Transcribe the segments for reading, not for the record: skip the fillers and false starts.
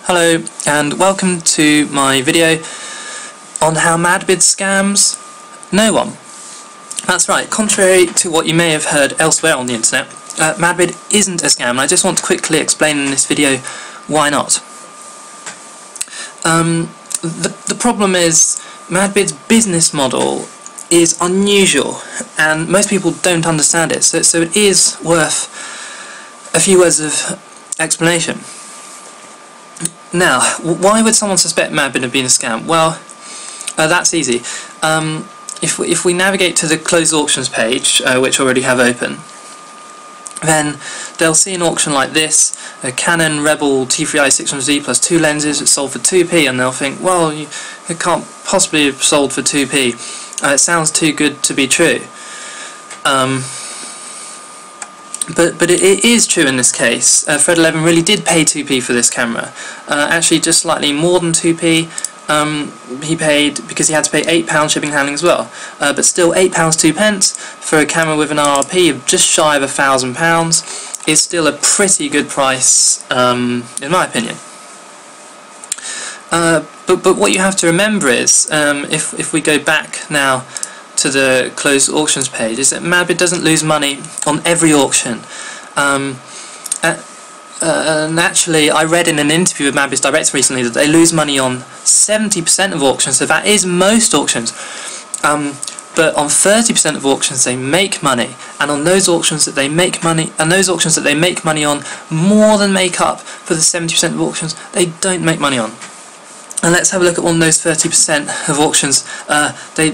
Hello and welcome to my video on how MadBid scams no one. That's right, contrary to what you may have heard elsewhere on the internet, MadBid isn't a scam, and I just want to quickly explain in this video why not. The problem is MadBid's business model is unusual and most people don't understand it, so it is worth a few words of explanation. Now, why would someone suspect MadBid of being a scam? Well, that's easy. If we navigate to the closed auctions page, which I already have open, then they'll see an auction like this, a Canon Rebel T3i 600D plus 2 lenses, it's sold for 2p, and they'll think, well, it can't possibly have sold for 2p. It sounds too good to be true. But it is true in this case. Fred 11 really did pay 2p for this camera. Actually just slightly more than 2p. He paid, because he had to pay £8 shipping and handling as well. But still £8 2p for a camera with an RRP of just shy of £1,000 is still a pretty good price, in my opinion. But what you have to remember is, if we go back now to the closed auctions page, is that MadBid doesn't lose money on every auction. And actually, I read in an interview with MadBid's director recently that they lose money on 70% of auctions, so that is most auctions. But on 30% of auctions they make money, and on those auctions that they make money, and those auctions that they make money on make up for the 70% of auctions they don't make money on. And let's have a look at one of those 30% of auctions they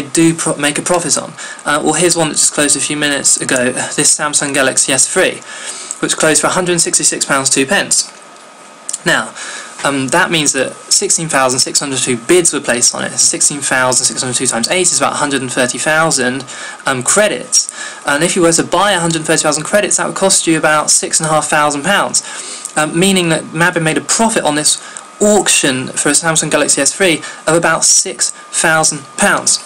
do make a profit on. Well, here's one that just closed a few minutes ago, this Samsung Galaxy S3, which closed for £166 2p. Now, that means that 16,602 bids were placed on it. 16,602 times 8 is about 130,000 credits. And if you were to buy 130,000 credits, that would cost you about £6,500, meaning that MadBid made a profit on this auction for a Samsung Galaxy S3 of about £6,000.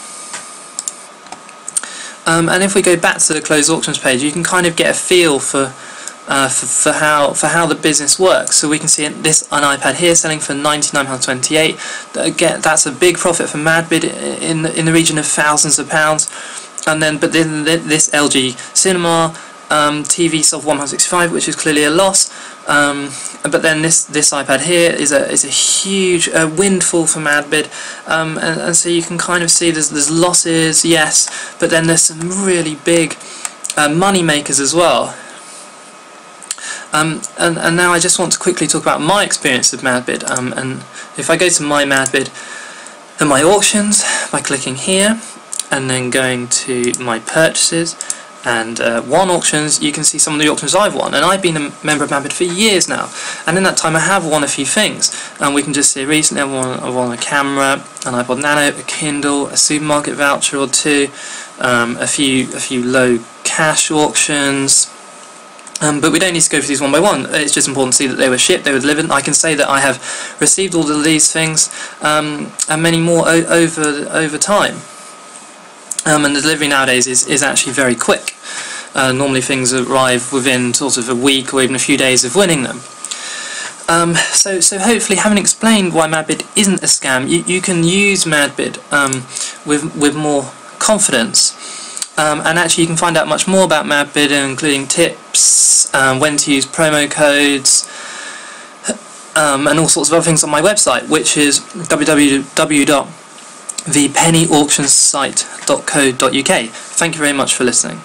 And if we go back to the closed auctions page, you can kind of get a feel for how the business works. So we can see this an iPad here selling for £99.28. Again, that's a big profit for MadBid in the region of thousands of pounds. And then, but then this LG Cinema TV sold for £1.65, which is clearly a loss. But then this iPad here is a huge windfall for MadBid, and so you can kind of see there's losses, yes, but then there's some really big money makers as well. And now I just want to quickly talk about my experience with MadBid. And if I go to my MadBid and my auctions by clicking here and then going to my purchases and won auctions, you can see some of the auctions I've won, and I've been a member of MadBid for years now, and in that time I have won a few things. And we can just see recently I won a camera, an iPod Nano, a Kindle, a supermarket voucher or two, a few low cash auctions. But we don't need to go through these one by one. It's just important to see that they were shipped, they were delivered. I can say that I have received all of these things and many more over time. And the delivery nowadays is actually very quick. Normally things arrive within sort of a week or even a few days of winning them. So hopefully, having explained why MadBid isn't a scam, you can use MadBid with more confidence. And actually you can find out much more about MadBid, including tips, when to use promo codes, and all sorts of other things on my website, which is www.thepennyauctionsite.co.uk. Thank you very much for listening.